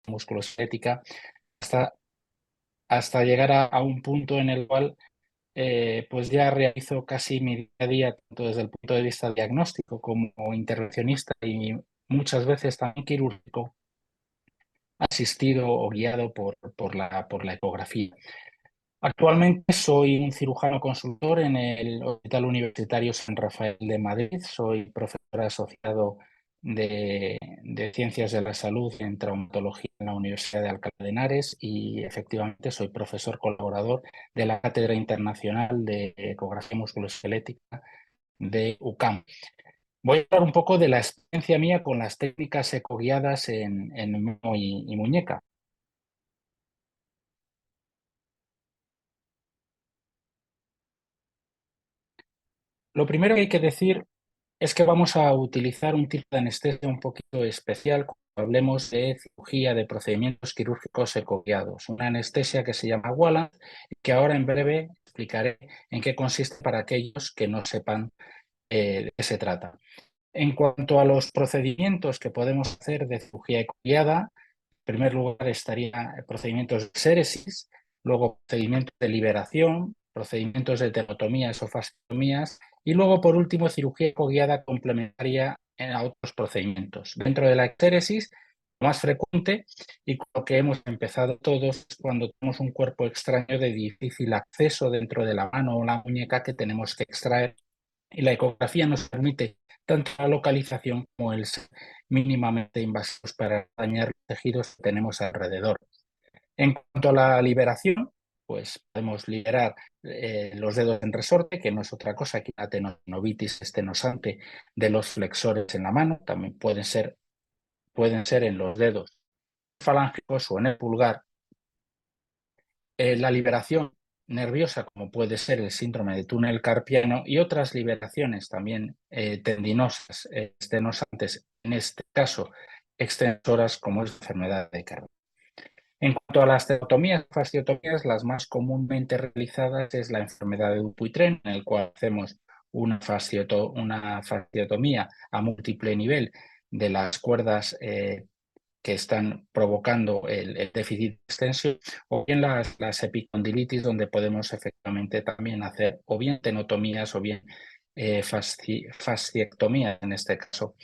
musculoesquelética hasta, hasta llegar a un punto en el cual pues ya realizo casi mi día a día, tanto desde el punto de vista diagnóstico como intervencionista y muchas veces también quirúrgico, asistido o guiado por la ecografía. Actualmente soy un cirujano consultor en el Hospital Universitario San Rafael de Madrid. Soy profesor asociado de Ciencias de la Salud en Traumatología en la Universidad de Alcalá de Henares y efectivamente soy profesor colaborador de la Cátedra Internacional de Ecografía Musculoesquelética de UCAM. Voy a hablar un poco de la experiencia mía con las técnicas ecoguiadas en mano y muñeca. Lo primero que hay que decir es que vamos a utilizar un tipo de anestesia un poquito especial cuando hablemos de cirugía, de procedimientos quirúrgicos ecoguiados. Una anestesia que se llama Walland y que ahora en breve explicaré en qué consiste para aquellos que no sepan de qué se trata. En cuanto a los procedimientos que podemos hacer de cirugía ecoguiada, en primer lugar estaría procedimientos de séresis, luego procedimientos de liberación, procedimientos de tenotomías o fasciotomías y luego, por último, cirugía ecoguiada complementaria a otros procedimientos. Dentro de la exéresis, lo más frecuente y con lo que hemos empezado todos es cuando tenemos un cuerpo extraño de difícil acceso dentro de la mano o la muñeca que tenemos que extraer y la ecografía nos permite tanto la localización como el ser mínimamente invasivos para dañar los tejidos que tenemos alrededor. En cuanto a la liberación, pues podemos liberar los dedos en resorte, que no es otra cosa que la tenovitis estenosante de los flexores en la mano. También pueden ser en los dedos falángicos o en el pulgar. La liberación nerviosa, como puede ser el síndrome de túnel carpiano, y otras liberaciones también tendinosas, estenosantes, en este caso extensoras, como es la enfermedad de Carpio. En cuanto a las tenotomías, fasciotomías, las más comúnmente realizadas es la enfermedad de Dupuytren, en el cual hacemos una fasciotomía a múltiple nivel de las cuerdas que están provocando el déficit de extensión, o bien las epicondilitis, donde podemos efectivamente también hacer o bien tenotomías o bien fasciectomías, en este caso,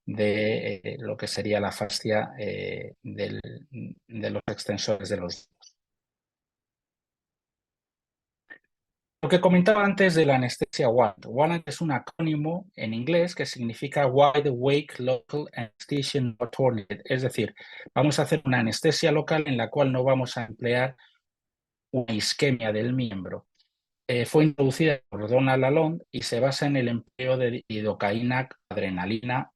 de lo que sería la fascia de los extensores de los. Lo que comentaba antes de la anestesia WALANT. WALANT es un acrónimo en inglés que significa Wide Awake Local Anesthesia Not Tolerated. Es decir, vamos a hacer una anestesia local en la cual no vamos a emplear una isquemia del miembro. Fue introducida por Donald Lalonde y se basa en el empleo de lidocaína, adrenalina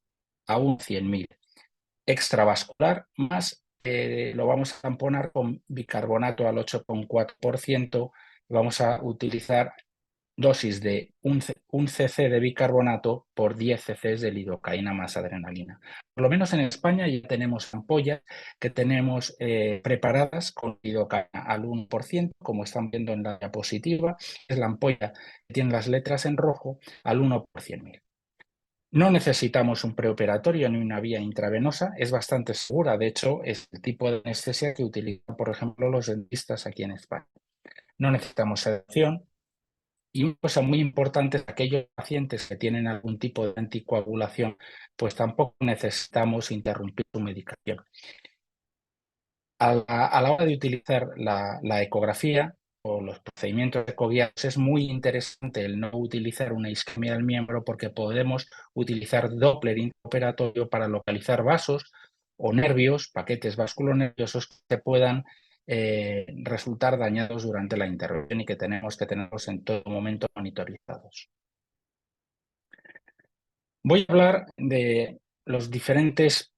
a un 100.000 extravascular, más lo vamos a tamponar con bicarbonato al 8,4%. Vamos a utilizar dosis de un cc de bicarbonato por 10 cc de lidocaína más adrenalina. Por lo menos en España ya tenemos ampollas que tenemos preparadas con lidocaína al 1%, como están viendo en la diapositiva. Es la ampolla que tiene las letras en rojo al 1 por 100.000. No necesitamos un preoperatorio ni una vía intravenosa, es bastante segura. De hecho, es el tipo de anestesia que utilizan, por ejemplo, los dentistas aquí en España. No necesitamos sedación. Y una cosa muy importante es aquellos pacientes que tienen algún tipo de anticoagulación, pues tampoco necesitamos interrumpir su medicación. A la hora de utilizar la ecografía o los procedimientos ecoguiados es muy interesante el no utilizar una isquemia del miembro porque podemos utilizar Doppler intraoperatorio para localizar vasos o nervios, paquetes vasculonerviosos que puedan resultar dañados durante la intervención y que tenemos que tenerlos en todo momento monitorizados. Voy a hablar de las diferentes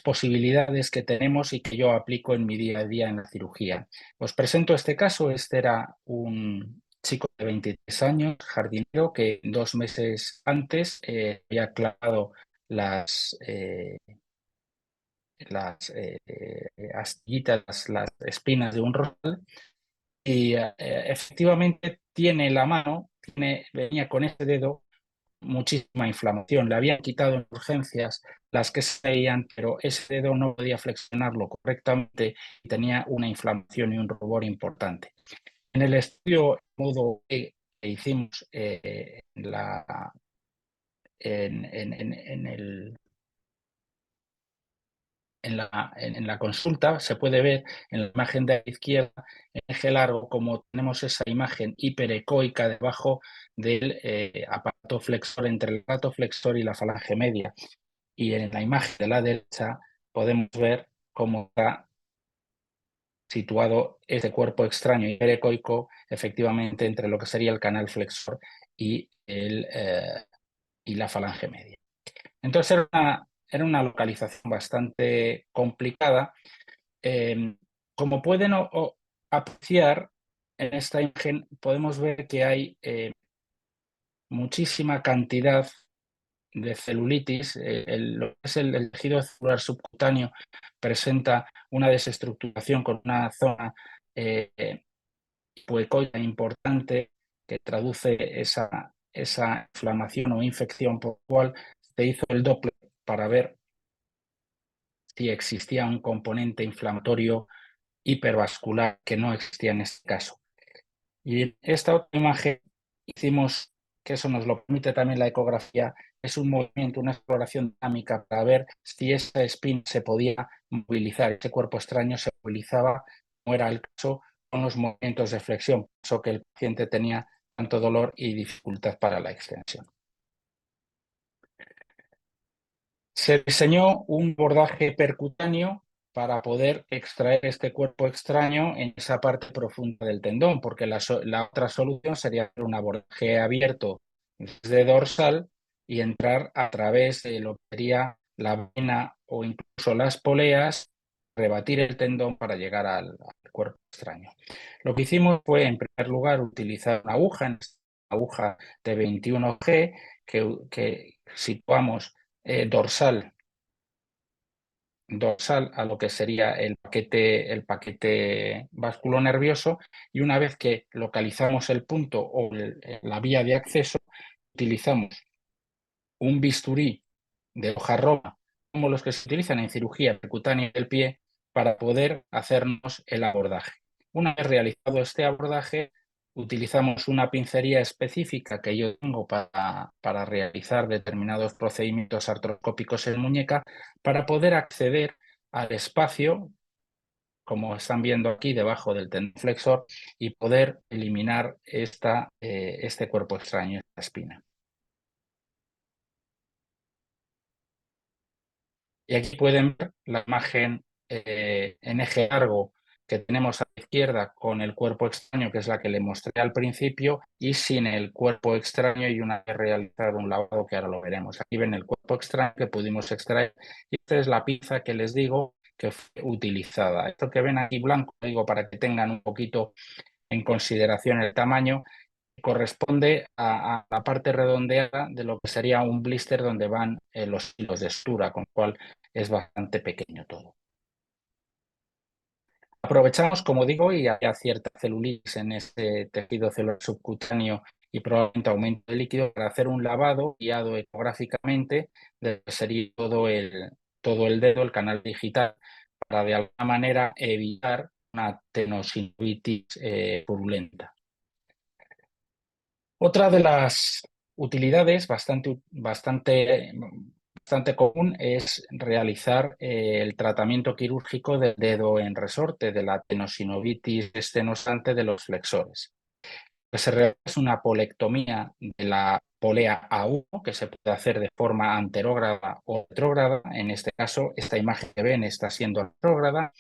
posibilidades que tenemos y que yo aplico en mi día a día en la cirugía. Os presento este caso. Este era un chico de 23 años, jardinero, que 2 meses antes había clavado las astillitas, las espinas de un rosal y efectivamente tiene la mano, venía con ese dedo muchísima inflamación. Le habían quitado en urgencias las que se veían, pero ese dedo no podía flexionarlo correctamente y tenía una inflamación y un rubor importante. En el estudio modo E que hicimos en el en la consulta se puede ver en la imagen de la izquierda, en eje largo, como tenemos esa imagen hiperecoica debajo del aparato flexor, entre el aparato flexor y la falange media. Y en la imagen de la derecha podemos ver cómo está situado este cuerpo extraño hiperecoico efectivamente entre lo que sería el canal flexor y, y la falange media. Entonces era una localización bastante complicada. Como pueden apreciar en esta imagen, podemos ver que hay muchísima cantidad de celulitis. Lo que es el tejido celular subcutáneo presenta una desestructuración con una zona hipoecoica importante que traduce esa inflamación o infección, por lo cual se hizo el Doppler para ver si existía un componente inflamatorio hipervascular que no existía en este caso. Y en esta otra imagen hicimos, que eso nos lo permite también la ecografía, es un movimiento, una exploración dinámica para ver si esa espina se podía movilizar, ese cuerpo extraño se movilizaba, como era el caso con los movimientos de flexión, por eso que el paciente tenía tanto dolor y dificultad para la extensión. Se diseñó un bordaje percutáneo para poder extraer este cuerpo extraño en esa parte profunda del tendón, porque la otra solución sería hacer un abordaje abierto desde dorsal y entrar a través de lo que sería la vena o incluso las poleas, rebatir el tendón para llegar al cuerpo extraño. Lo que hicimos fue, en primer lugar, utilizar una aguja, una aguja de 21G que situamos dorsal a lo que sería el paquete vasculonervioso, y una vez que localizamos el punto o la vía de acceso, utilizamos un bisturí de hoja roma, como los que se utilizan en cirugía percutánea del pie, para poder hacernos el abordaje. Una vez realizado este abordaje, utilizamos una pincería específica que yo tengo para realizar determinados procedimientos artroscópicos en muñeca, para poder acceder al espacio, como están viendo aquí, debajo del tendón flexor, y poder eliminar este cuerpo extraño, esta espina. Y aquí pueden ver la imagen en eje largo que tenemos a la izquierda con el cuerpo extraño, que es la que le mostré al principio, y sin el cuerpo extraño, y una vez realizado un lavado, que ahora lo veremos. Aquí ven el cuerpo extraño que pudimos extraer, y esta es la pinza que les digo que fue utilizada. Esto que ven aquí blanco, digo para que tengan un poquito en consideración el tamaño, corresponde a la parte redondeada de lo que sería un blister donde van los hilos de sutura, con lo cual es bastante pequeño todo. Aprovechamos, como digo, y hay cierta celulitis en este tejido celular subcutáneo y probablemente aumento de líquido, para hacer un lavado guiado ecográficamente de lo que sería todo el dedo, el canal digital, para de alguna manera evitar una tenosinovitis purulenta. Otra de las utilidades bastante común es realizar el tratamiento quirúrgico del dedo en resorte, de la tenosinovitis estenosante de los flexores. Que se realiza es una polectomía de la polea A1, que se puede hacer de forma anterógrada o retrógrada. En este caso, esta imagen que ven está siendo retrógrada.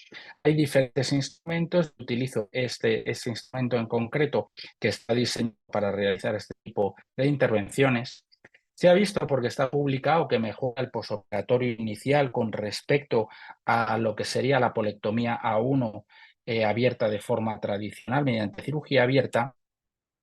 Hay diferentes instrumentos. Utilizo este instrumento en concreto, que está diseñado para realizar este tipo de intervenciones. Se ha visto, porque está publicado, que mejora el posoperatorio inicial con respecto a lo que sería la polectomía A1 abierta de forma tradicional mediante cirugía abierta.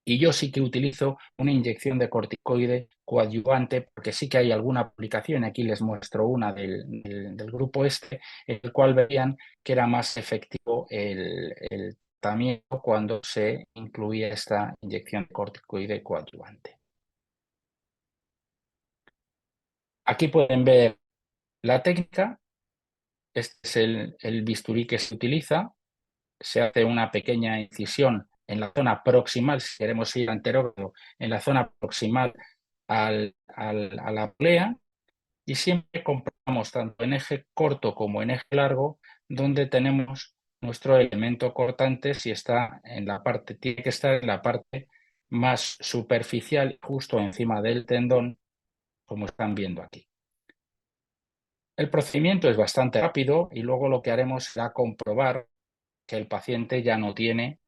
Y yo sí que utilizo una inyección de corticoide coadyuvante, porque sí que hay alguna aplicación, aquí les muestro una del grupo este, en el cual veían que era más efectivo el tratamiento cuando se incluía esta inyección de corticoide coadyuvante. Aquí pueden ver la técnica. Este es el bisturí que se utiliza. Se hace una pequeña incisión en la zona proximal, si queremos ir anterógrado, en la zona proximal a la polea, y siempre comprobamos tanto en eje corto como en eje largo donde tenemos nuestro elemento cortante, si está en la parte, tiene que estar en la parte más superficial, justo encima del tendón, como están viendo aquí. El procedimiento es bastante rápido y luego lo que haremos será comprobar que el paciente ya no tiene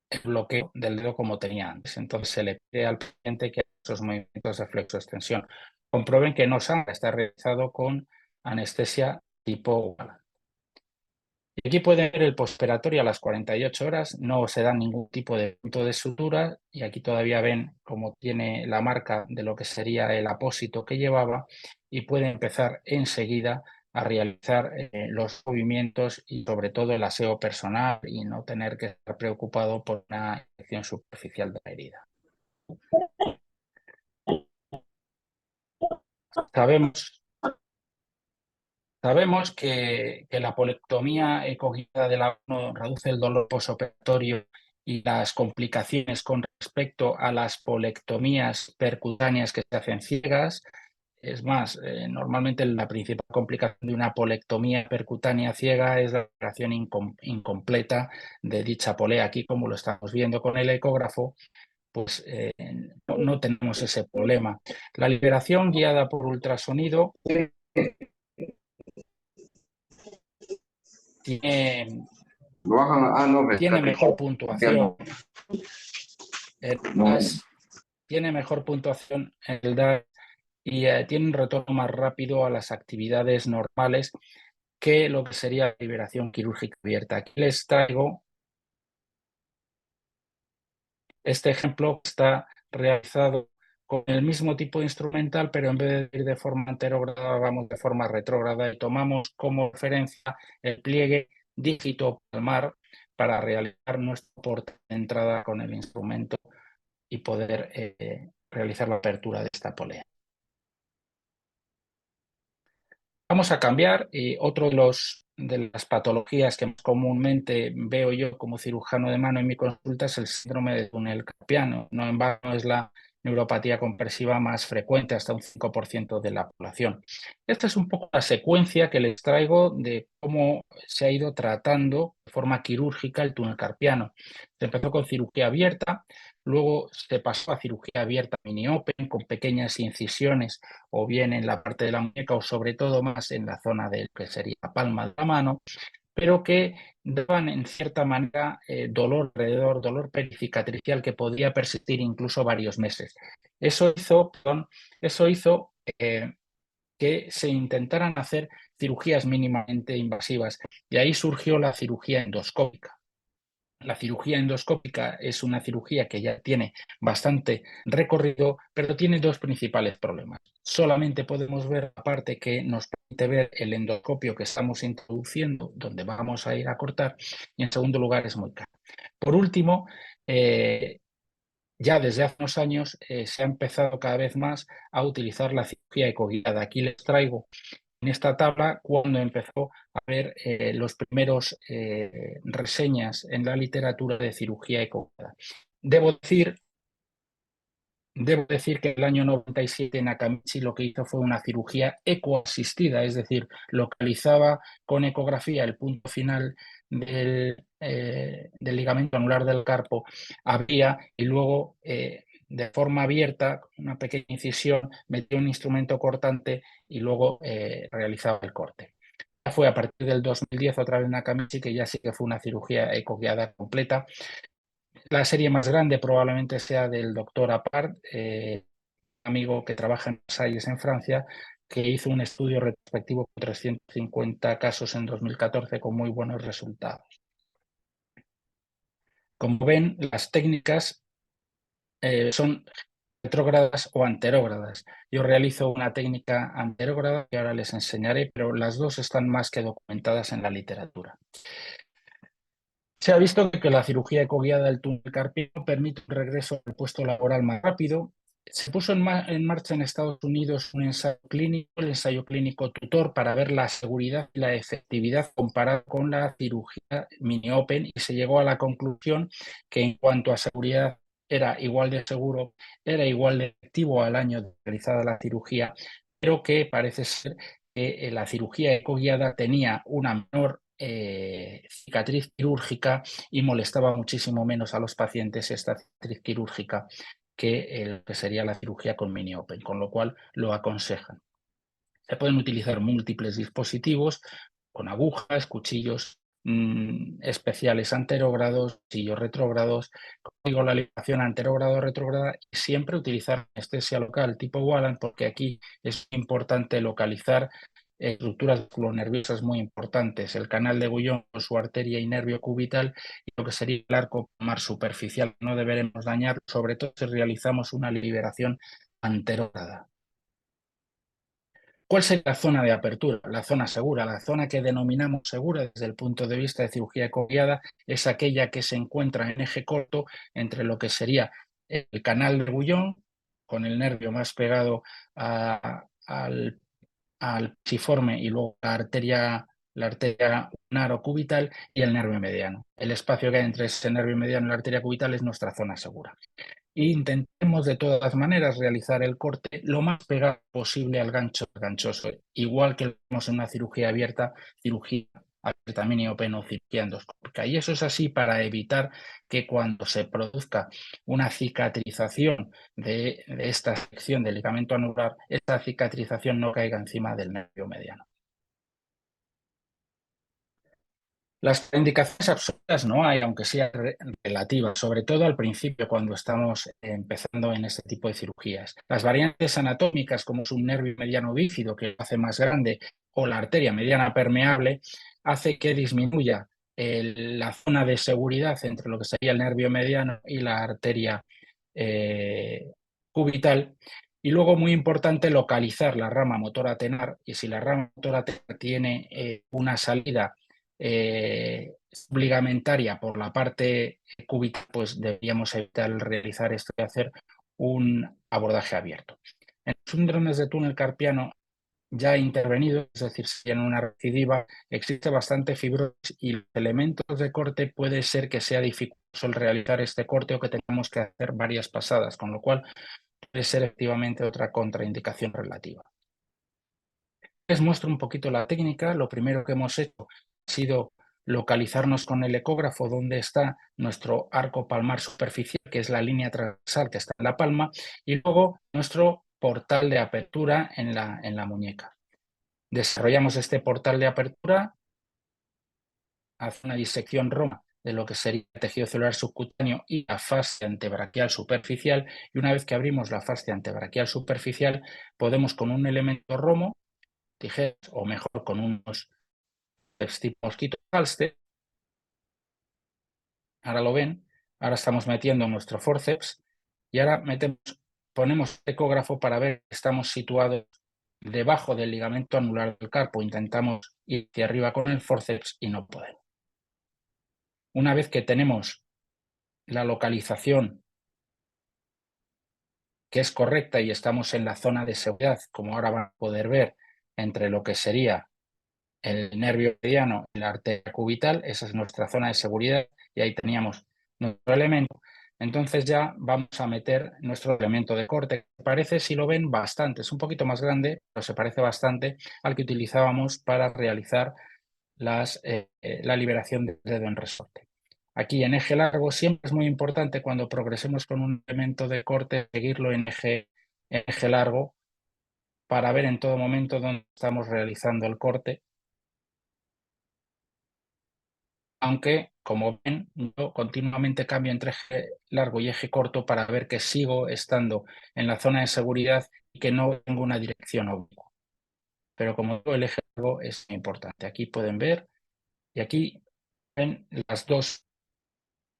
el bloqueo del dedo como tenía antes. Entonces se le pide al paciente que haga esos movimientos de flexo-extensión. Comprueben que no está realizado con anestesia tipo Wallach. Y aquí pueden ver el postoperatorio a las 48 horas, no se da ningún tipo de punto de sutura y aquí todavía ven cómo tiene la marca de lo que sería el apósito que llevaba y puede empezar enseguida a realizar los movimientos y sobre todo el aseo personal y no tener que estar preocupado por una infección superficial de la herida. Sabemos que la polectomía ecoguiada de la mano reduce el dolor posoperatorio y las complicaciones con respecto a las polectomías percutáneas que se hacen ciegas. Es más, normalmente la principal complicación de una polectomía percutánea ciega es la operación incompleta de dicha polea. Aquí, como lo estamos viendo con el ecógrafo, pues no tenemos ese problema. La liberación guiada por ultrasonido tiene tiene mejor puntuación tiene mejor puntuación en el DAS y tiene un retorno más rápido a las actividades normales que lo que sería la liberación quirúrgica abierta. Aquí les traigo este ejemplo que está realizado con el mismo tipo de instrumental, pero en vez de ir de forma anterógrada, vamos de forma retrógrada y tomamos como referencia el pliegue dígito palmar para realizar nuestro porte de entrada con el instrumento y poder realizar la apertura de esta polea. Vamos a cambiar otro de las patologías que más comúnmente veo yo como cirujano de mano en mi consulta es el síndrome de túnel carpiano. No en vano es la neuropatía compresiva más frecuente, hasta un 5% de la población. Esta es un poco la secuencia que les traigo de cómo se ha ido tratando de forma quirúrgica el túnel carpiano. Se empezó con cirugía abierta, luego se pasó a cirugía abierta mini-open con pequeñas incisiones o bien en la parte de la muñeca o sobre todo más en la zona de lo que sería la palma de la mano, pero que daban en cierta manera dolor alrededor, dolor pericicatricial que podía persistir incluso varios meses. Eso hizo que se intentaran hacer cirugías mínimamente invasivas y ahí surgió la cirugía endoscópica. La cirugía endoscópica es una cirugía que ya tiene bastante recorrido, pero tiene dos principales problemas. Solamente podemos ver la parte que nos permite ver el endoscopio que estamos introduciendo, donde vamos a ir a cortar, y en segundo lugar es muy caro. Por último, ya desde hace unos años se ha empezado cada vez más a utilizar la cirugía ecoguiada. Aquí les traigo en esta tabla cuando empezó a haber los primeros reseñas en la literatura de cirugía ecoguiada. Debo decir que en el año 97 Nakamichi lo que hizo fue una cirugía ecoasistida, es decir, localizaba con ecografía el punto final del ligamento anular del carpo, abría y luego de forma abierta, una pequeña incisión, metía un instrumento cortante y luego realizaba el corte. Fue a partir del 2010 otra vez Nakamichi, que ya sí que fue una cirugía ecoguiada completa. La serie más grande probablemente sea del doctor Apart, amigo que trabaja en Versalles en Francia, que hizo un estudio retrospectivo con 350 casos en 2014 con muy buenos resultados. Como ven, las técnicas son retrógradas o anterógradas. Yo realizo una técnica anterógrada que ahora les enseñaré, pero las dos están más que documentadas en la literatura. Se ha visto que la cirugía ecoguiada del túnel carpiano permite un regreso al puesto laboral más rápido Se puso en marcha en Estados Unidos un ensayo clínico, el ensayo clínico tutor, para ver la seguridad y la efectividad comparada con la cirugía mini-open, y se llegó a la conclusión que en cuanto a seguridad era igual de seguro, era igual de efectivo al año de realizada la cirugía, pero que parece ser que la cirugía ecoguiada tenía una menor cicatriz quirúrgica y molestaba muchísimo menos a los pacientes esta cicatriz quirúrgica que sería la cirugía con mini open, con lo cual lo aconsejan. Se pueden utilizar múltiples dispositivos con agujas, cuchillos especiales anterógrados, cuchillos retrógrados, como digo, la ligación anterógrado-retrógrada, y siempre utilizar anestesia local tipo Walland, porque aquí es importante localizar estructuras nerviosas muy importantes, el canal de Guyon con su arteria y nervio cubital, y lo que sería el arco palmar superficial. No deberemos dañar, sobre todo si realizamos una liberación anterógrada. ¿Cuál sería la zona de apertura? La zona segura, la zona que denominamos segura desde el punto de vista de cirugía ecoguiada, es aquella que se encuentra en eje corto entre lo que sería el canal de Guyon, con el nervio más pegado al pisiforme, y luego la arteria ulnar o cubital y el nervio mediano. El espacio que hay entre ese nervio mediano y la arteria cubital es nuestra zona segura. E intentemos de todas maneras realizar el corte lo más pegado posible al gancho ganchoso, igual que lo hacemos en una cirugía abierta mini open o cirugía endoscópica. Y eso es así para evitar que cuando se produzca una cicatrización de esta sección del ligamento anular, esta cicatrización no caiga encima del nervio mediano. Las indicaciones absolutas no hay, aunque sean relativas, sobre todo al principio cuando estamos empezando en este tipo de cirugías. Las variantes anatómicas, como es un nervio mediano bífido que lo hace más grande, o la arteria mediana permeable, hace que disminuya la zona de seguridad entre lo que sería el nervio mediano y la arteria cubital. Y luego, muy importante, localizar la rama motora tenar, y si la rama motora tenar tiene una salida ligamentaria por la parte cubital, pues deberíamos evitar realizar esto y hacer un abordaje abierto. En los síndromes de túnel carpiano ya intervenido, es decir, si en una recidiva, existe bastante fibrosis y los elementos de corte puede ser que sea dificultoso el realizar este corte o que tengamos que hacer varias pasadas, con lo cual puede ser efectivamente otra contraindicación relativa. Les muestro un poquito la técnica. Lo primero que hemos hecho ha sido localizarnos con el ecógrafo dónde está nuestro arco palmar superficial, que es la línea transversal que está en la palma, y luego nuestro portal de apertura en la muñeca. Desarrollamos este portal de apertura, hace una disección roma de lo que sería el tejido celular subcutáneo y la fascia antebraquial superficial, y una vez que abrimos la fascia antebraquial superficial, podemos con un elemento romo, tijeras, o mejor con unos tipo mosquito halste, ahora lo ven, ahora estamos metiendo nuestro forceps y ahora ponemos ecógrafo para ver que estamos situados debajo del ligamento anular del carpo. Intentamos ir hacia arriba con el forceps y no podemos. Una vez que tenemos la localización que es correcta y estamos en la zona de seguridad, como ahora van a poder ver, entre lo que sería el nervio mediano y la arteria cubital, esa es nuestra zona de seguridad, y ahí teníamos nuestro elemento. Entonces ya vamos a meter nuestro elemento de corte, que parece, si lo ven, bastante, es un poquito más grande, pero se parece bastante al que utilizábamos para realizar la liberación del dedo en resorte. Aquí en eje largo siempre es muy importante, cuando progresemos con un elemento de corte, seguirlo en eje largo para ver en todo momento dónde estamos realizando el corte. Aunque, como ven, yo continuamente cambio entre eje largo y eje corto para ver que sigo estando en la zona de seguridad y que no tengo una dirección oblicua. Pero como digo, el eje largo es importante. Aquí pueden ver, y aquí ven las dos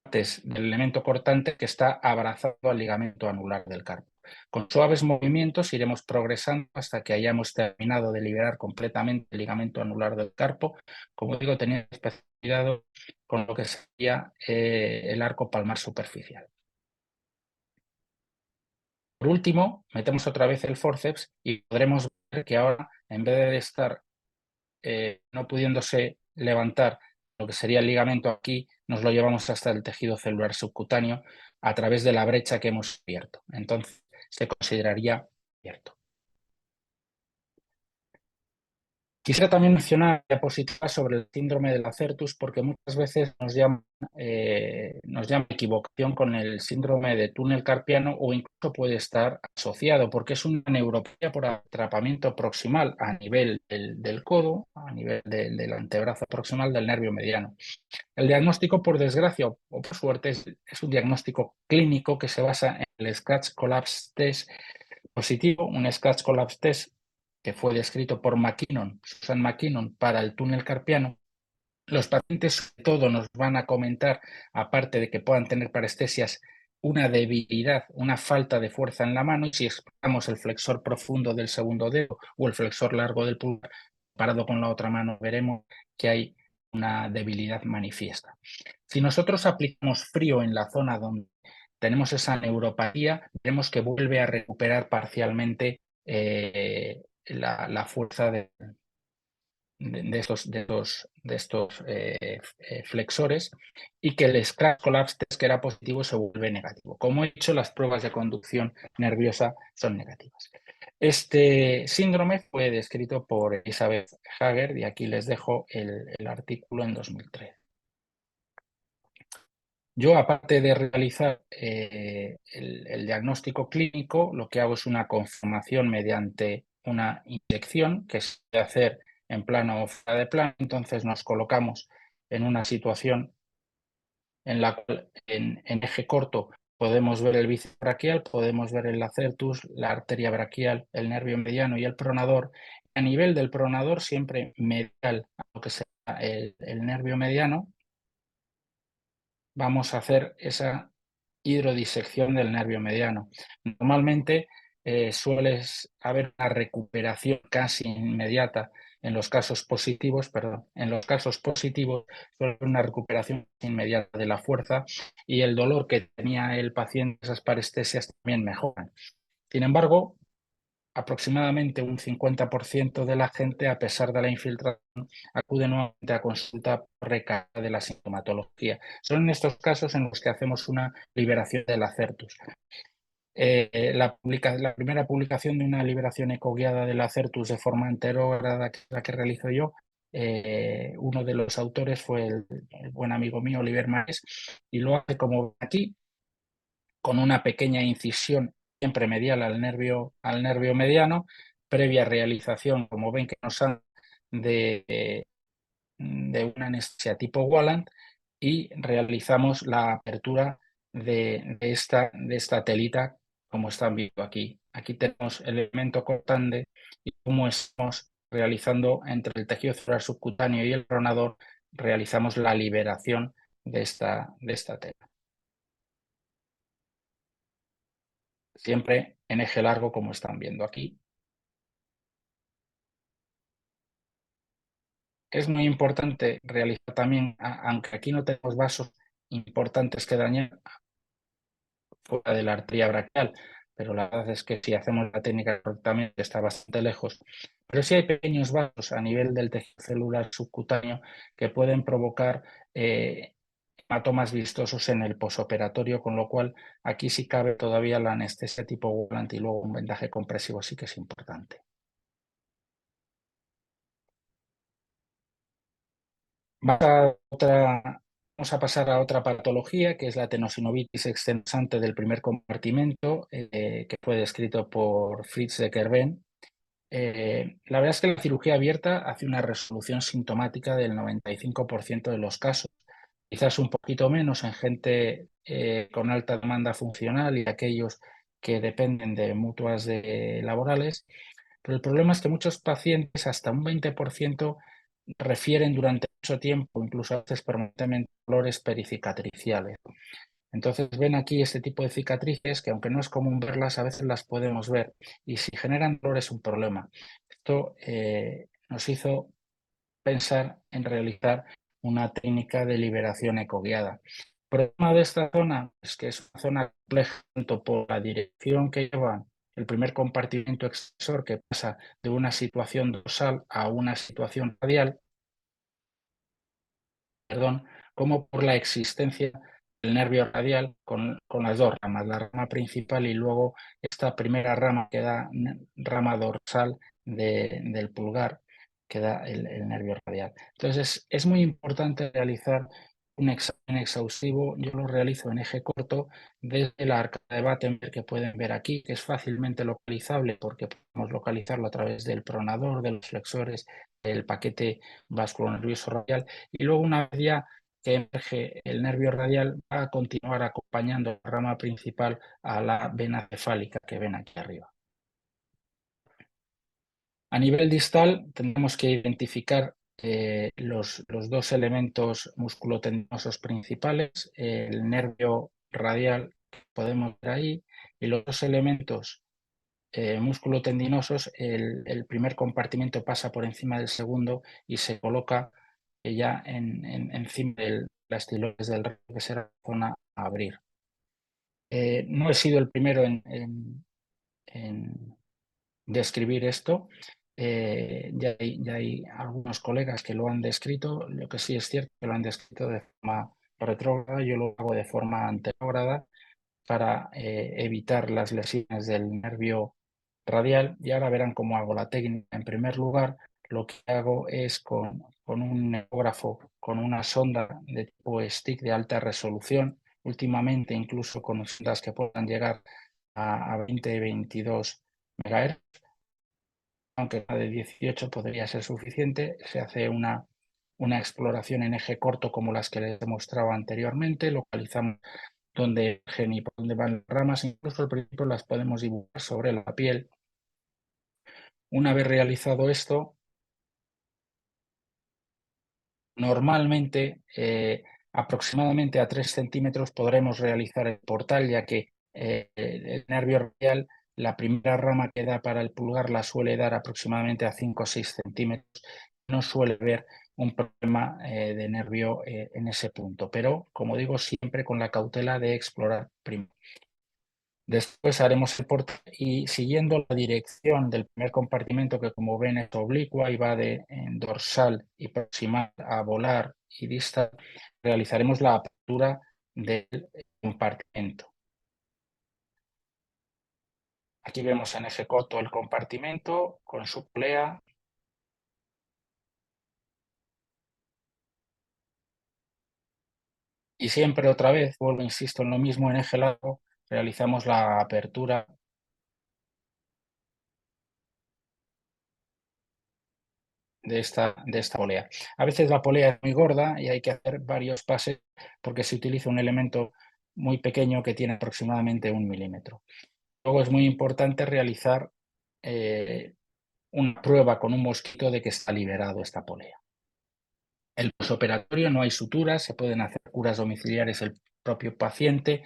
partes del elemento cortante que está abrazado al ligamento anular del carpo. Con suaves movimientos iremos progresando hasta que hayamos terminado de liberar completamente el ligamento anular del carpo. Como digo, teniendo especial cuidado con lo que sería el arco palmar superficial. Por último, metemos otra vez el forceps y podremos ver que ahora, en vez de estar no pudiéndose levantar lo que sería el ligamento aquí, nos lo llevamos hasta el tejido celular subcutáneo a través de la brecha que hemos abierto. Entonces, se consideraría abierto. Quisiera también mencionar una diapositiva sobre el síndrome de Lacertus porque muchas veces nos llama equivocación con el síndrome de túnel carpiano o incluso puede estar asociado porque es una neuropatía por atrapamiento proximal a nivel del codo, a nivel del antebrazo proximal del nervio mediano. El diagnóstico, por desgracia o por suerte, es un diagnóstico clínico que se basa en el Scratch Collapse Test positivo, un Scratch Collapse Test que fue descrito por Susan McKinnon para el túnel carpiano. Los pacientes sobre todo nos van a comentar, aparte de que puedan tener parestesias, una debilidad, una falta de fuerza en la mano, y si exploramos el flexor profundo del segundo dedo o el flexor largo del pulgar, comparado con la otra mano, veremos que hay una debilidad manifiesta. Si nosotros aplicamos frío en la zona donde tenemos esa neuropatía, vemos que vuelve a recuperar parcialmente la fuerza de estos flexores y que el Scratch Collapse Test, que era positivo, se vuelve negativo. Como he dicho, las pruebas de conducción nerviosa son negativas. Este síndrome fue descrito por Elizabeth Hager y aquí les dejo el artículo en 2003. Yo, aparte de realizar el diagnóstico clínico, lo que hago es una confirmación mediante una inyección que se puede hacer en plano o fuera de plano. Entonces nos colocamos en una situación en la cual en eje corto podemos ver el bíceps braquial, podemos ver el lacertus, la arteria braquial, el nervio mediano y el pronador. A nivel del pronador, siempre medial a lo que sea el nervio mediano, vamos a hacer esa hidrodisección del nervio mediano. Normalmente suele haber una recuperación casi inmediata en los casos positivos, en los casos positivos suele haber una recuperación inmediata de la fuerza y el dolor que tenía el paciente, esas parestesias también mejoran. Sin embargo, aproximadamente un 50% de la gente, a pesar de la infiltración, acude nuevamente a consulta por recaída de la sintomatología. Son en estos casos en los que hacemos una liberación del acertus. La primera publicación de una liberación ecoguiada del acertus de forma anterógrada, que es la que realizo yo, uno de los autores fue el buen amigo mío, Oliver Maes, y lo hace como ven aquí, con una pequeña incisión siempre medial al nervio mediano, previa realización, como ven que nos han de una anestesia tipo Walland, y realizamos la apertura de esta telita, como están viendo aquí. Aquí tenemos el elemento cortante y cómo estamos realizando entre el tejido celular subcutáneo y el pronador, realizamos la liberación de esta tela. Siempre en eje largo, como están viendo aquí. Es muy importante realizar también, aunque aquí no tenemos vasos importantes que dañar fuera de la arteria braquial, pero la verdad es que si hacemos la técnica correctamente está bastante lejos. Pero sí hay pequeños vasos a nivel del tejido celular subcutáneo que pueden provocar hematomas vistosos en el posoperatorio, con lo cual aquí sí cabe todavía la anestesia tipo Walland y luego un vendaje compresivo sí que es importante. Vamos a pasar a otra patología, que es la tenosinovitis extensante del primer compartimento, que fue descrito por Fritz de Kerben. La verdad es que la cirugía abierta hace una resolución sintomática del 95% de los casos, quizás un poquito menos en gente con alta demanda funcional y aquellos que dependen de mutuas laborales, pero el problema es que muchos pacientes, hasta un 20%, refieren durante mucho tiempo, incluso a veces permanentemente, dolores pericicatriciales. Entonces ven aquí este tipo de cicatrices que, aunque no es común verlas, a veces las podemos ver y si generan dolor es un problema. Esto nos hizo pensar en realizar una técnica de liberación ecoguiada. problema de esta zona es que es una zona compleja tanto por la dirección que lleva el primer compartimento extensor, que pasa de una situación dorsal a una situación radial, perdón, como por la existencia del nervio radial con las dos ramas, la rama principal y luego esta primera rama que da rama dorsal del pulgar, que da el nervio radial. Entonces es muy importante realizar un examen exhaustivo. Yo lo realizo en eje corto desde la arcada de Battenberg, que pueden ver aquí, que es fácilmente localizable porque podemos localizarlo a través del pronador, de los flexores, del paquete vasculonervioso radial, y luego una vez ya que emerge el nervio radial va a continuar acompañando la rama principal a la vena cefálica que ven aquí arriba. A nivel distal tenemos que identificar los dos elementos musculotendinosos principales, el nervio radial que podemos ver ahí, y los dos elementos musculotendinosos. El primer compartimento pasa por encima del segundo y se coloca ya encima de las estilones del rabo, que será la zona a abrir. No he sido el primero en describir esto. Ya hay algunos colegas que lo han descrito. Lo que sí es cierto que lo han descrito de forma retrógrada, yo lo hago de forma anterógrada para evitar las lesiones del nervio radial. Y ahora verán cómo hago la técnica. En primer lugar, lo que hago es con un ecógrafo, con una sonda de tipo stick de alta resolución, últimamente incluso con sondas que puedan llegar a 20-22 MHz, aunque la de 18 podría ser suficiente. Se hace una exploración en eje corto como las que les he mostrado anteriormente, localizamos dónde y por dónde van las ramas, incluso al principio las podemos dibujar sobre la piel. Una vez realizado esto, normalmente aproximadamente a 3 centímetros podremos realizar el portal, ya que el nervio radial, la primera rama que da para el pulgar la suele dar aproximadamente a 5 o 6 centímetros. No suele haber un problema de nervio en ese punto, pero como digo, siempre con la cautela de explorar primero. Después haremos el portal y siguiendo la dirección del primer compartimento, que como ven es oblicua y va de dorsal y proximal a volar y distal, realizaremos la apertura del compartimento. Aquí vemos en eje corto el compartimento con su polea. Y siempre otra vez, vuelvo, insisto en lo mismo, en eje largo, realizamos la apertura de esta polea. A veces la polea es muy gorda y hay que hacer varios pases porque se utiliza un elemento muy pequeño que tiene aproximadamente 1 milímetro. Luego es muy importante realizar una prueba con un mosquito de que está liberado esta polea. El posoperatorio no hay suturas, se pueden hacer curas domiciliares el propio paciente.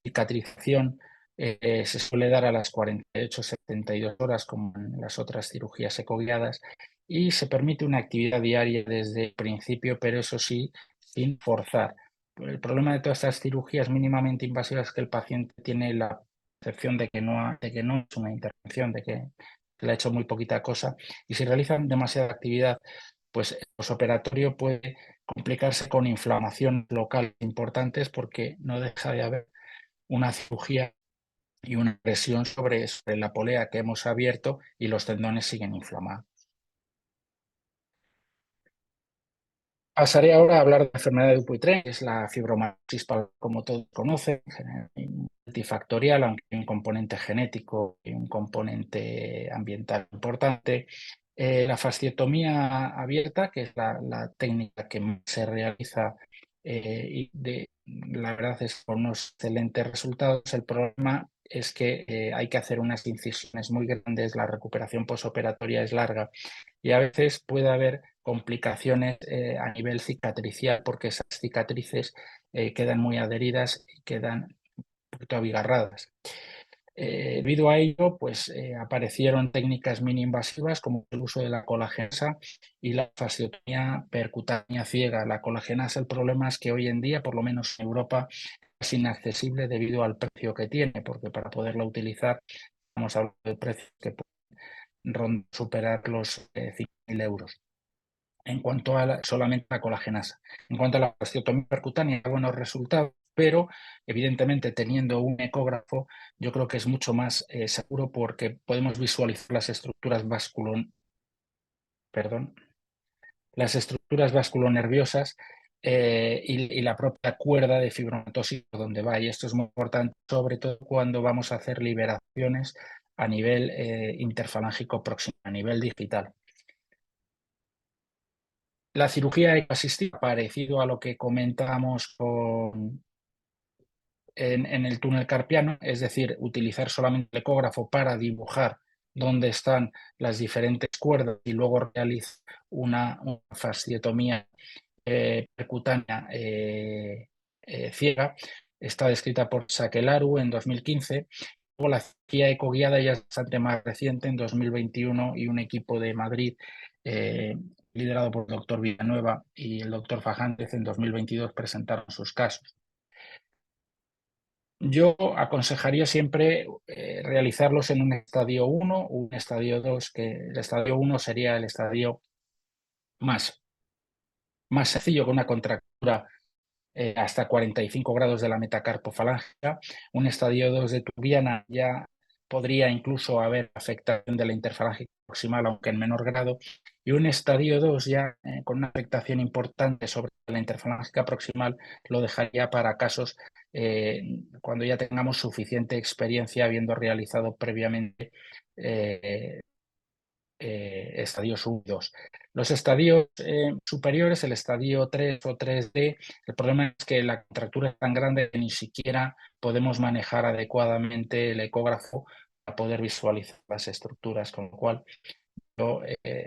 Cicatrización se suele dar a las 48-72 horas, como en las otras cirugías ecoguiadas, y se permite una actividad diaria desde el principio, pero eso sí, sin forzar. El problema de todas estas cirugías mínimamente invasivas es que el paciente tiene la percepción de que no es una intervención, de que le ha hecho muy poquita cosa, y si realizan demasiada actividad, pues el posoperatorio puede complicarse con inflamaciones locales importantes, porque no deja de haber una cirugía y una presión sobre la polea que hemos abierto y los tendones siguen inflamados. Pasaré ahora a hablar de la enfermedad de Dupuytren, que es la fibromialgia, como todos conocen, multifactorial, aunque hay un componente genético y un componente ambiental importante. La fasciotomía abierta, que es la técnica que más se realiza la verdad es con unos excelentes resultados. El problema es que hay que hacer unas incisiones muy grandes, la recuperación posoperatoria es larga y a veces puede haber complicaciones a nivel cicatricial, porque esas cicatrices quedan muy adheridas y quedan un poquito abigarradas. Debido a ello, pues, aparecieron técnicas mini-invasivas como el uso de la colagenasa y la fasciotomía percutánea ciega. La colagenasa, el problema es que hoy en día, por lo menos en Europa, es inaccesible debido al precio que tiene, porque para poderla utilizar estamos hablando de precios que pueden superar los 5.000 euros. En cuanto a solamente la colagenasa. En cuanto a la fasciotomía percutánea, buenos resultados, pero evidentemente teniendo un ecógrafo, yo creo que es mucho más seguro porque podemos visualizar perdón, las estructuras vasculonerviosas y la propia cuerda de fibromatosis por donde va. Y esto es muy importante, sobre todo cuando vamos a hacer liberaciones a nivel interfalángico próximo, a nivel digital. La cirugía asistida, parecido a lo que comentábamos en el túnel carpiano, es decir, utilizar solamente el ecógrafo para dibujar dónde están las diferentes cuerdas y luego realizar una fasciotomía percutánea ciega. Está descrita por Sakelaru en 2015. Luego la cirugía ecoguiada ya es bastante más reciente, en 2021, y un equipo de Madrid liderado por el doctor Villanueva y el doctor Fajández en 2022 presentaron sus casos. Yo aconsejaría siempre realizarlos en un estadio 1 o un estadio 2, que el estadio 1 sería el estadio más sencillo, con una contractura hasta 45 grados de la metacarpofalángica. Un estadio 2 de tubiana ya podría incluso haber afectación de la interfalángica proximal, aunque en menor grado. Y un estadio 2 ya con una afectación importante sobre la interfalángica proximal lo dejaría para casos cuando ya tengamos suficiente experiencia habiendo realizado previamente estadios 1 y 2. Los estadios superiores, el estadio 3 o 3D, el problema es que la contractura es tan grande que ni siquiera podemos manejar adecuadamente el ecógrafo para poder visualizar las estructuras, con lo cual yo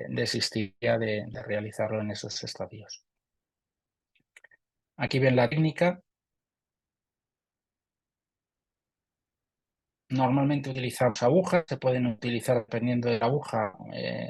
desistiría de realizarlo en esos estadios. Aquí ven la técnica. Normalmente utilizamos agujas, se pueden utilizar dependiendo de la aguja,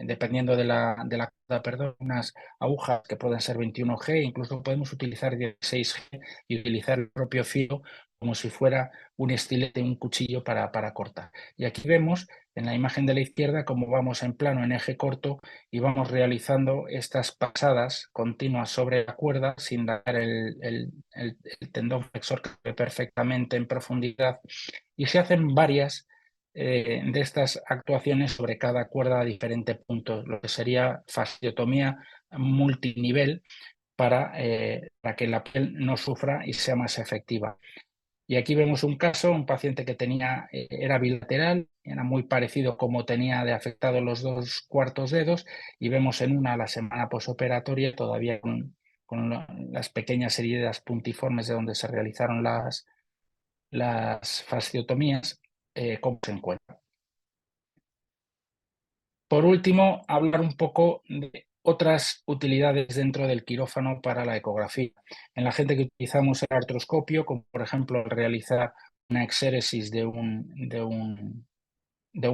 dependiendo de la cuerda, perdón, unas agujas que pueden ser 21G, incluso podemos utilizar 16G y utilizar el propio filo como si fuera un estilete, un cuchillo para cortar. Y aquí vemos en la imagen de la izquierda cómo vamos en plano, en eje corto, y vamos realizando estas pasadas continuas sobre la cuerda sin dañar el tendón flexor que ve perfectamente en profundidad. Y se hacen varias de estas actuaciones sobre cada cuerda a diferente punto, lo que sería fasciotomía multinivel para que la piel no sufra y sea más efectiva. Y aquí vemos un caso, un paciente que era bilateral, era muy parecido como tenía de afectado los 2/4 dedos, y vemos en la semana posoperatoria todavía con las pequeñas heridas puntiformes de donde se realizaron las fasciotomías, cómo se encuentran. Por último, hablar un poco de otras utilidades dentro del quirófano para la ecografía. En la gente que utilizamos el artroscopio, como por ejemplo realizar una exéresis de un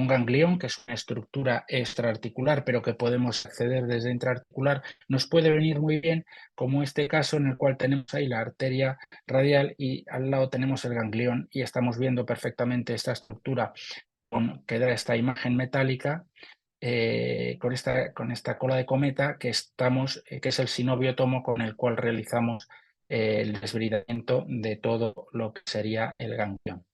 ganglión, que es una estructura extraarticular, pero que podemos acceder desde intraarticular, nos puede venir muy bien, como este caso en el cual tenemos ahí la arteria radial y al lado tenemos el ganglión y estamos viendo perfectamente esta estructura que da esta imagen metálica con esta cola de cometa que es el sinoviotomo con el cual realizamos el desbridamiento de todo lo que sería el ganglión.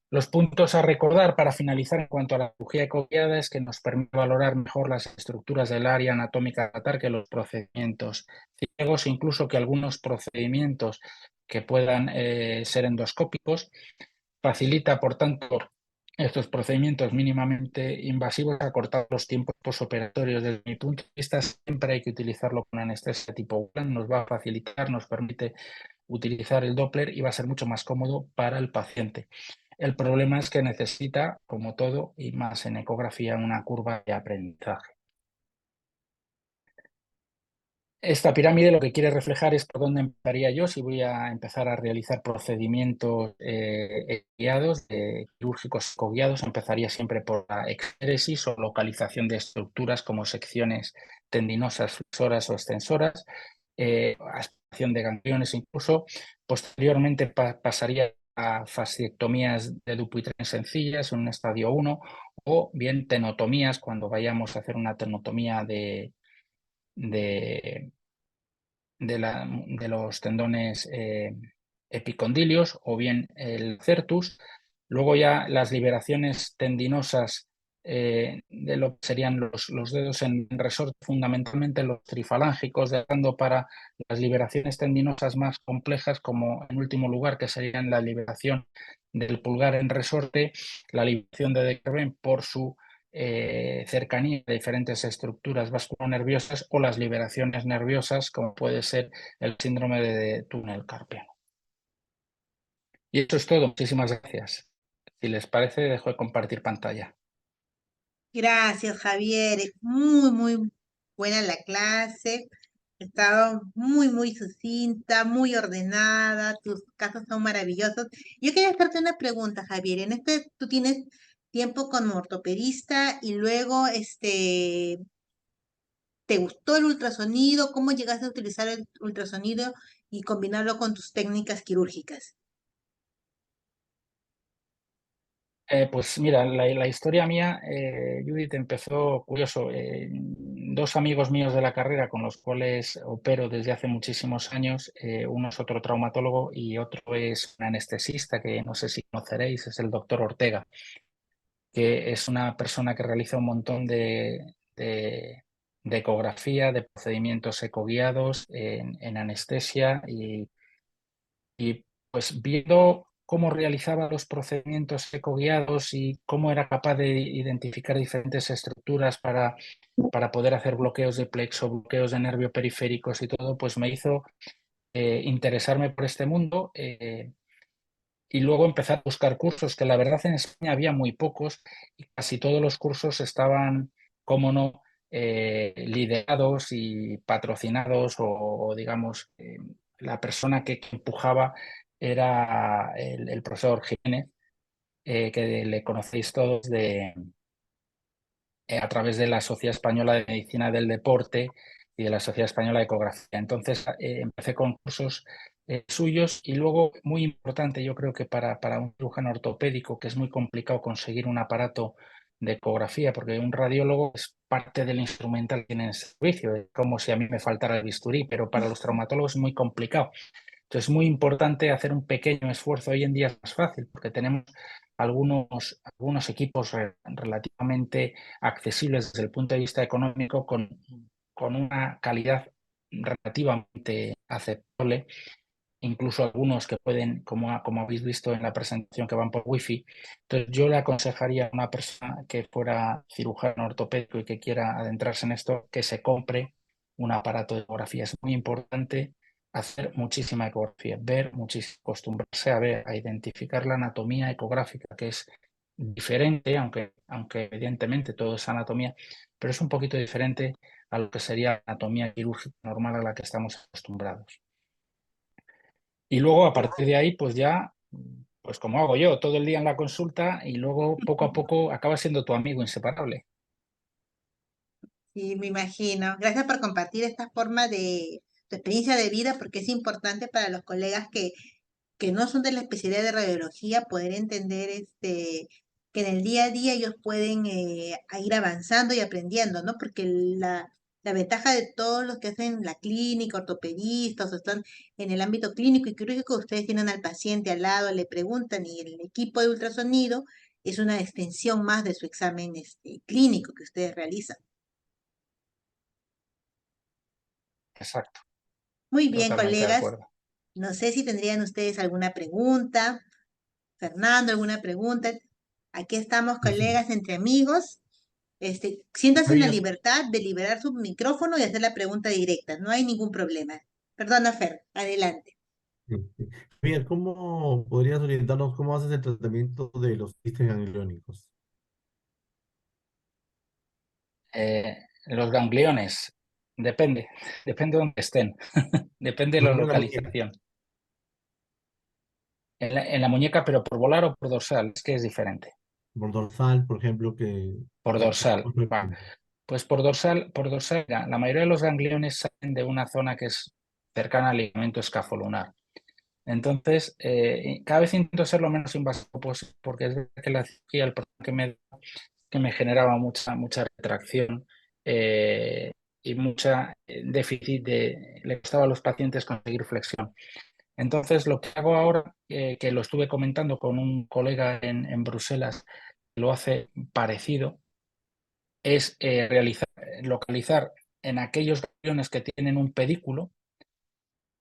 Los puntos a recordar para finalizar en cuanto a la cirugía ecoguiada es que nos permite valorar mejor las estructuras del área anatómica a tratar que los procedimientos ciegos, incluso que algunos procedimientos que puedan ser endoscópicos. Facilita, por tanto, estos procedimientos mínimamente invasivos, acortar los tiempos posoperatorios. Desde mi punto de vista, siempre hay que utilizarlo con anestesia tipo Whelan, nos va a facilitar, nos permite utilizar el Doppler y va a ser mucho más cómodo para el paciente. El problema es que necesita, como todo, y más en ecografía, una curva de aprendizaje. Esta pirámide lo que quiere reflejar es por dónde empezaría yo si voy a empezar a realizar procedimientos guiados, quirúrgicos coguiados. Empezaría siempre por la exéresis o localización de estructuras como secciones tendinosas, flexoras o extensoras, aspiración de gangliones incluso. Posteriormente pasaría a fasciectomías de Dupuytren sencillas en un estadio 1 o bien tenotomías cuando vayamos a hacer una tenotomía de, de los tendones epicondilios o bien el certus. Luego ya las liberaciones tendinosas de lo que serían los dedos en resorte, fundamentalmente los trifalángicos, dejando para las liberaciones tendinosas más complejas, como en último lugar, que serían la liberación del pulgar en resorte, la liberación de De Quervain por su cercanía de diferentes estructuras vasculonerviosas o las liberaciones nerviosas, como puede ser el síndrome de túnel carpiano. Y eso es todo. Muchísimas gracias. Si les parece, dejo de compartir pantalla. Gracias, Javier. Es muy, muy buena la clase. Ha estado muy, muy sucinta, muy ordenada. Tus casos son maravillosos. Yo quería hacerte una pregunta, Javier. En este, tú tienes tiempo como ortopedista y luego, ¿te gustó el ultrasonido? ¿Cómo llegaste a utilizar el ultrasonido y combinarlo con tus técnicas quirúrgicas? Pues mira, la historia mía, Judith, empezó curioso. Dos amigos míos de la carrera con los cuales opero desde hace muchísimos años, uno es otro traumatólogo y otro es un anestesista que no sé si conoceréis, es el doctor Ortega, que es una persona que realiza un montón de ecografía, de procedimientos ecoguiados en anestesia y pues viendo cómo realizaba los procedimientos ecoguiados y cómo era capaz de identificar diferentes estructuras para poder hacer bloqueos de plexo, bloqueos de nervio periféricos y todo, pues me hizo interesarme por este mundo. Y luego empezar a buscar cursos, que la verdad en España había muy pocos y casi todos los cursos estaban, como no, liderados y patrocinados o, digamos, la persona que empujaba era el profesor Jiménez, que le conocéis todos a través de la Sociedad Española de Medicina del Deporte y de la Sociedad Española de Ecografía. Entonces empecé con cursos suyos y luego, muy importante, yo creo que para un cirujano ortopédico, que es muy complicado conseguir un aparato de ecografía, porque un radiólogo es parte del instrumental que tiene en servicio, es como si a mí me faltara el bisturí, pero para los traumatólogos es muy complicado. Entonces es muy importante hacer un pequeño esfuerzo. Hoy en día es más fácil porque tenemos algunos equipos relativamente accesibles desde el punto de vista económico con una calidad relativamente aceptable, incluso algunos que pueden, como habéis visto en la presentación, que van por Wi-Fi. Entonces yo le aconsejaría a una persona que fuera cirujano ortopédico y que quiera adentrarse en esto, que se compre un aparato de ecografía. Es muy importante hacer muchísima ecografía, ver muchísimo, acostumbrarse a ver, a identificar la anatomía ecográfica, que es diferente, aunque evidentemente todo es anatomía, pero es un poquito diferente a lo que sería la anatomía quirúrgica normal a la que estamos acostumbrados. Y luego a partir de ahí, pues ya, pues como hago yo, todo el día en la consulta y luego poco a poco acaba siendo tu amigo inseparable. Sí, me imagino. Gracias por compartir esta forma de tu experiencia de vida, porque es importante para los colegas que no son de la especialidad de radiología poder entender que en el día a día ellos pueden a ir avanzando y aprendiendo, ¿no? Porque la ventaja de todos los que hacen la clínica, ortopedistas o están en el ámbito clínico y quirúrgico, ustedes tienen al paciente al lado, le preguntan y el equipo de ultrasonido es una extensión más de su examen clínico que ustedes realizan. Exacto, Muy bien, totalmente de colegas. acuerdo. No sé si tendrían ustedes alguna pregunta. Fernando, ¿alguna pregunta? Aquí estamos, Ujú. colegas, entre amigos. Siéntanse en la Javier, libertad de liberar su micrófono y hacer la pregunta directa. No hay ningún problema. Perdona, Fer, adelante. Javier, ¿cómo podrías orientarnos cómo haces el tratamiento de los quistes gangliónicos? Los gangliones. Depende, depende de dónde estén, depende de Por la ejemplo, en la muñeca. localización. En la muñeca, pero por volar o por dorsal, es que es diferente. Por dorsal, por ejemplo, Por que sea dorsal, más va. frecuente. Pues por dorsal, la mayoría de los gangliones salen de una zona que es cercana al ligamento escafolunar. Entonces, cada vez intento ser lo menos invasivo posible, porque es verdad que la cirugía, el problema que me generaba mucha retracción y mucha déficit le costaba a los pacientes conseguir flexión. Entonces, lo que hago ahora, que lo estuve comentando con un colega en Bruselas, que lo hace parecido, es localizar en aquellos gangliones que tienen un pedículo,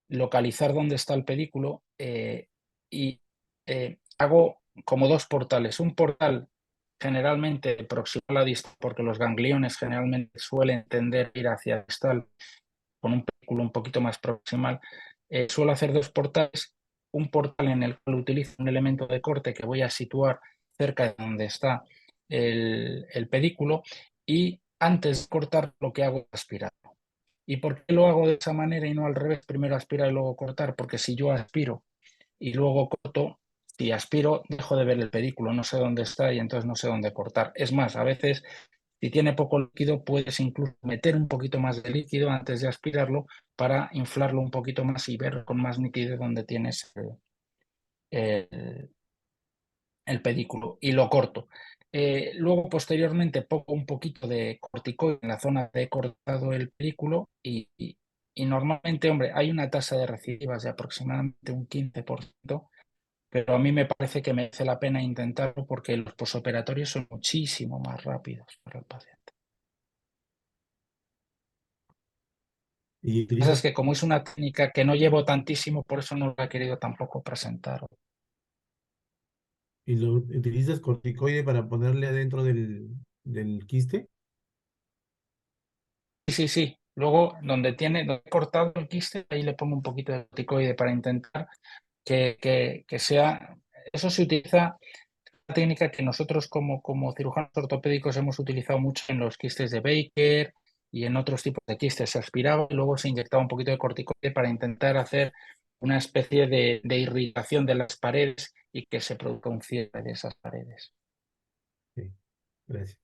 localizar dónde está el pedículo y hago como dos portales. Un portal generalmente proximal a la distal, porque los gangliones generalmente suelen tender a ir hacia la distal con un pedículo un poquito más proximal. Suelo hacer dos portales, un portal en el cual utilizo un elemento de corte que voy a situar cerca de donde está el pedículo y antes de cortar lo que hago es aspirar. ¿Y por qué lo hago de esa manera y no al revés? Primero aspirar y luego cortar, porque si yo aspiro y luego corto, si aspiro dejo de ver el pedículo, no sé dónde está y entonces no sé dónde cortar. Es más, a veces si tiene poco líquido puedes incluso meter un poquito más de líquido antes de aspirarlo para inflarlo un poquito más y ver con más nitidez dónde tienes el, el pedículo y lo corto. Luego, posteriormente, pongo un poquito de corticoide en la zona de cortado el pedículo y normalmente, hombre, hay una tasa de recidivas de aproximadamente un 15%, pero a mí me parece que merece la pena intentarlo porque los posoperatorios son muchísimo más rápidos para el paciente. Y Lo que pasa utilizas, es que como es una técnica que no llevo tantísimo, por eso no la he querido tampoco presentar. y lo utilizas corticoide para ponerle adentro del quiste. Sí, sí, sí. Luego, donde he cortado el quiste, ahí le pongo un poquito de corticoide para intentar que sea. Eso se utiliza, una técnica que nosotros como cirujanos ortopédicos hemos utilizado mucho en los quistes de Baker y en otros tipos de quistes. Se aspiraba y luego se inyectaba un poquito de corticoide para intentar hacer una especie de irritación de las paredes y que se produzca un cierre de esas paredes. Sí, gracias.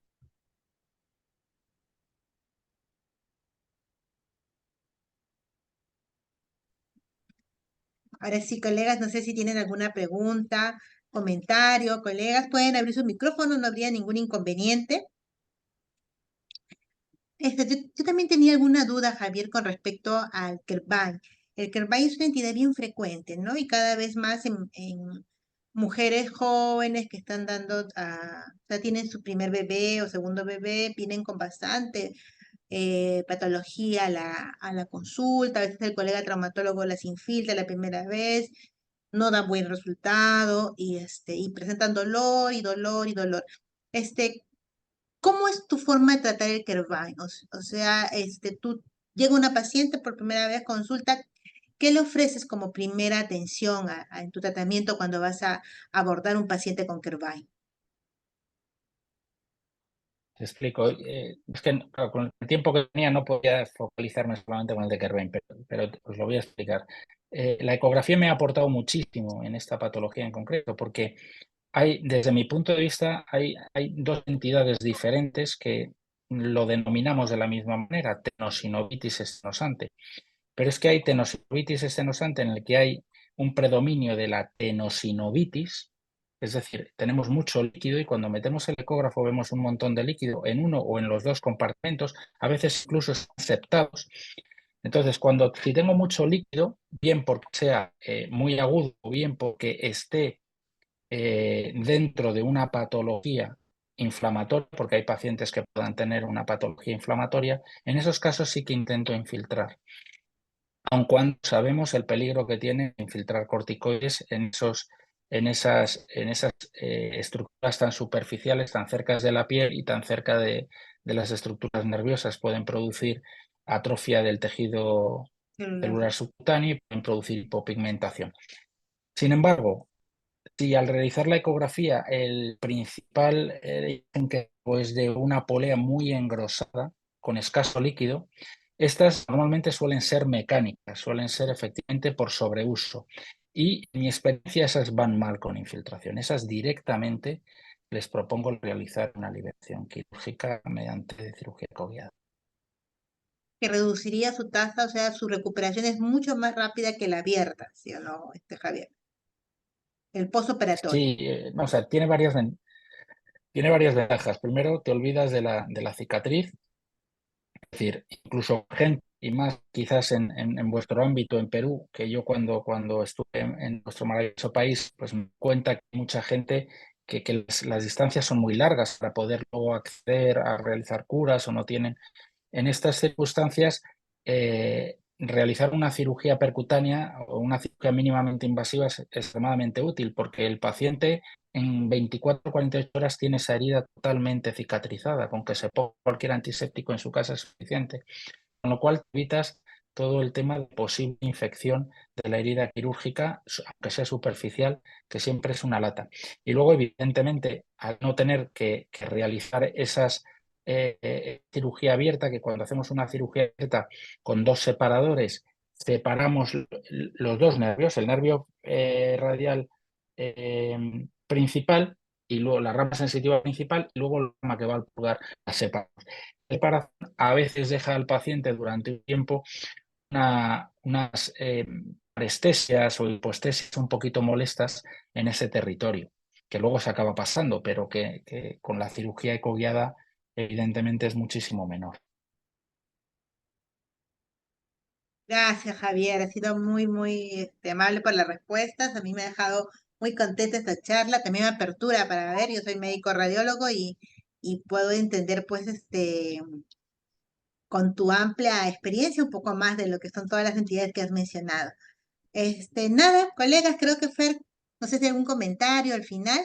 Ahora sí, colegas, no sé si tienen alguna pregunta, comentario, colegas, pueden abrir su micrófono, no habría ningún inconveniente. Yo también tenía alguna duda, Javier, con respecto al Kerbay. El Kerbay es una entidad bien frecuente, ¿no? Y cada vez más en mujeres jóvenes que están ya tienen su primer bebé o segundo bebé, vienen con bastante patología a la consulta. A veces el colega traumatólogo las infiltra la primera vez, no da buen resultado y presentan dolor y dolor y dolor. Este, ¿Cómo es tu forma de tratar el Kervine? O sea, tú llega una paciente por primera vez, consulta, ¿qué le ofreces como primera atención en tu tratamiento cuando vas a abordar un paciente con Kervine? Te explico. Es que claro, con el tiempo que tenía no podía focalizarme solamente con el de Kerbein, pero os lo voy a explicar. La ecografía me ha aportado muchísimo en esta patología en concreto, porque desde mi punto de vista, hay dos entidades diferentes que lo denominamos de la misma manera, tenosinovitis estenosante. Pero es que hay tenosinovitis estenosante en el que hay un predominio de la tenosinovitis, es decir, tenemos mucho líquido y cuando metemos el ecógrafo vemos un montón de líquido en uno o en los dos compartimentos, a veces incluso están septados. Entonces, si tengo mucho líquido, bien porque sea muy agudo o bien porque esté dentro de una patología inflamatoria, porque hay pacientes que puedan tener una patología inflamatoria, en esos casos sí que intento infiltrar aun cuando sabemos el peligro que tiene infiltrar corticoides en esas estructuras tan superficiales, tan cercas de la piel y tan cerca de las estructuras nerviosas. Pueden producir atrofia del tejido Celular. celular subcutáneo y pueden producir hipopigmentación. Sin embargo, si al realizar la ecografía el principal dicen que pues de una polea muy engrosada, con escaso líquido, Estas normalmente suelen ser mecánicas, suelen ser efectivamente por sobreuso. Y en mi experiencia esas van mal con infiltración. Esas directamente les propongo realizar una liberación quirúrgica mediante cirugía covial. Que reduciría su tasa, o sea, su recuperación es mucho más rápida que la abierta, ¿sí o no, Javier? El postoperatorio. Sí, no, o sea, tiene varias ventajas. Primero, te olvidas de la cicatriz. Es decir, incluso gente, y más quizás en vuestro ámbito, en Perú, que yo cuando estuve en nuestro maravilloso país, pues me cuenta que hay mucha gente que las distancias son muy largas para poder luego acceder a realizar curas o no tienen. En estas circunstancias, realizar una cirugía percutánea o una cirugía mínimamente invasiva es extremadamente útil porque el paciente en 24 o 48 horas tiene esa herida totalmente cicatrizada, con que se ponga cualquier antiséptico en su casa es suficiente, con lo cual te evitas todo el tema de posible infección de la herida quirúrgica, aunque sea superficial, que siempre es una lata. Y luego, evidentemente, al no tener que realizar esas cirugía abierta, que cuando hacemos una cirugía abierta con dos separadores, separamos los dos nervios, el nervio radial principal y luego la rama sensitiva principal y luego la rama que va al pulgar, la separamos. La separación a veces deja al paciente durante un tiempo unas parestesias o hipoestesias un poquito molestas en ese territorio, que luego se acaba pasando, pero que con la cirugía ecoguiada evidentemente es muchísimo menor. Gracias, Javier. Ha sido muy, muy amable por las respuestas. A mí me ha dejado muy contenta esta charla. También me apertura para ver. Yo soy médico radiólogo y puedo entender, pues, con tu amplia experiencia un poco más de lo que son todas las entidades que has mencionado. Nada, colegas, creo que Fer, no sé si hay algún comentario al final.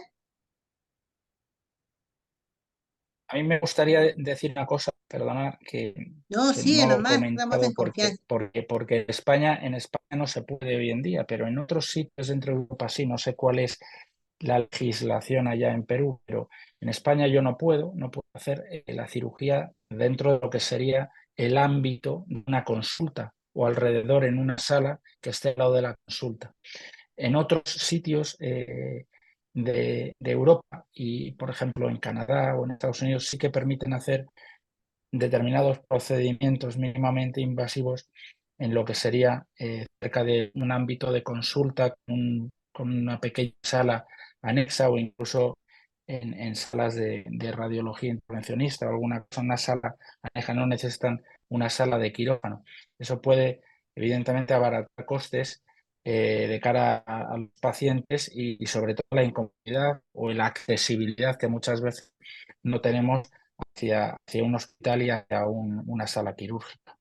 A mí me gustaría decir una cosa, perdona, No, que sigue no lo he nomás, estamos comentado en confianza. porque en España no se puede hoy en día, pero en otros sitios dentro de Europa sí, no sé cuál es la legislación allá en Perú, pero en España yo no puedo hacer la cirugía dentro de lo que sería el ámbito de una consulta o alrededor en una sala que esté al lado de la consulta. En otros sitios de Europa y, por ejemplo, en Canadá o en Estados Unidos sí que permiten hacer determinados procedimientos mínimamente invasivos en lo que sería cerca de un ámbito de consulta con una pequeña sala anexa o incluso en salas de radiología intervencionista o alguna cosa, una sala aneja, no necesitan una sala de quirófano. Eso puede, evidentemente, abaratar costes de cara a los pacientes y sobre todo la incomodidad o la accesibilidad que muchas veces no tenemos hacia un hospital y hacia una sala quirúrgica.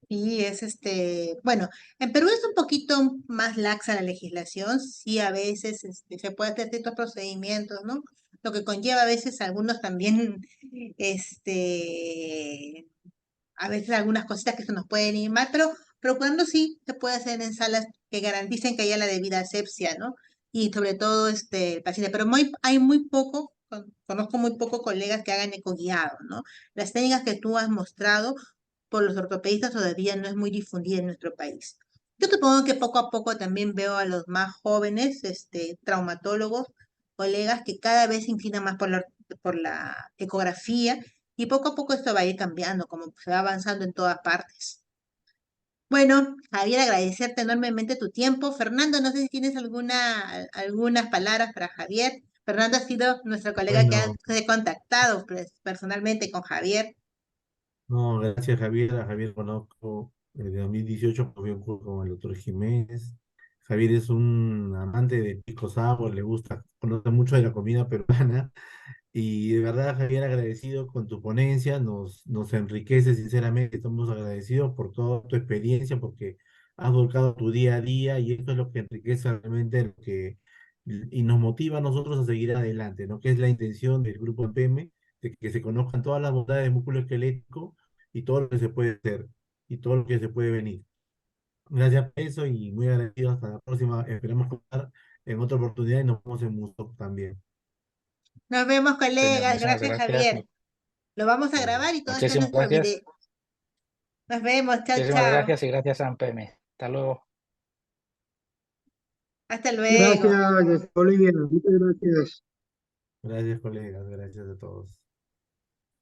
Y es bueno, en Perú es un poquito más laxa la legislación, sí a veces se puede hacer ciertos procedimientos, ¿no? Lo que conlleva a veces algunos también, este, a veces algunas cositas que se nos pueden ir mal, pero procurando sí se puede hacer en salas que garanticen que haya la debida asepsia, ¿no? Y sobre todo el paciente, pero hay muy poco, conozco muy pocos colegas que hagan ecoguiado, ¿no? Las técnicas que tú has mostrado por los ortopedistas todavía no es muy difundida en nuestro país. Yo supongo que poco a poco también veo a los más jóvenes, traumatólogos, colegas que cada vez se inclinan más por la ecografía y poco a poco esto va a ir cambiando, como se va avanzando en todas partes. Bueno, Javier, agradecerte enormemente tu tiempo. Fernando, no sé si tienes algunas palabras para Javier. Fernando ha sido nuestro colega que ha Bueno, se ha contactado pues, personalmente con Javier. no, gracias Javier. A Javier conozco desde 2018, porque un curso con el doctor Jiménez. Javier es un amante de pisco sour, le gusta, conoce mucho de la comida peruana. Y de verdad, Javier, agradecido con tu ponencia, nos enriquece sinceramente, estamos agradecidos por toda tu experiencia, porque has volcado tu día a día y esto es lo que enriquece realmente y nos motiva a nosotros a seguir adelante, ¿no? Que es la intención del grupo EMPEME, de que se conozcan todas las bondades del músculo esquelético y todo lo que se puede hacer y todo lo que se puede venir. Gracias por eso y muy agradecido. Hasta la próxima. Esperamos contar en otra oportunidad y nos vemos en Muso también. Nos vemos, Genial, colegas. muchísimas Gracias, gracias. Javier. Lo vamos a Bueno, grabar y todo está en Muchísimas nuestro gracias. video. Nos vemos, chao, Muchísimas chao. gracias y gracias a PM. Hasta luego. Hasta luego. Gracias, Olivia. Muchas gracias. gracias colegas, gracias a todos.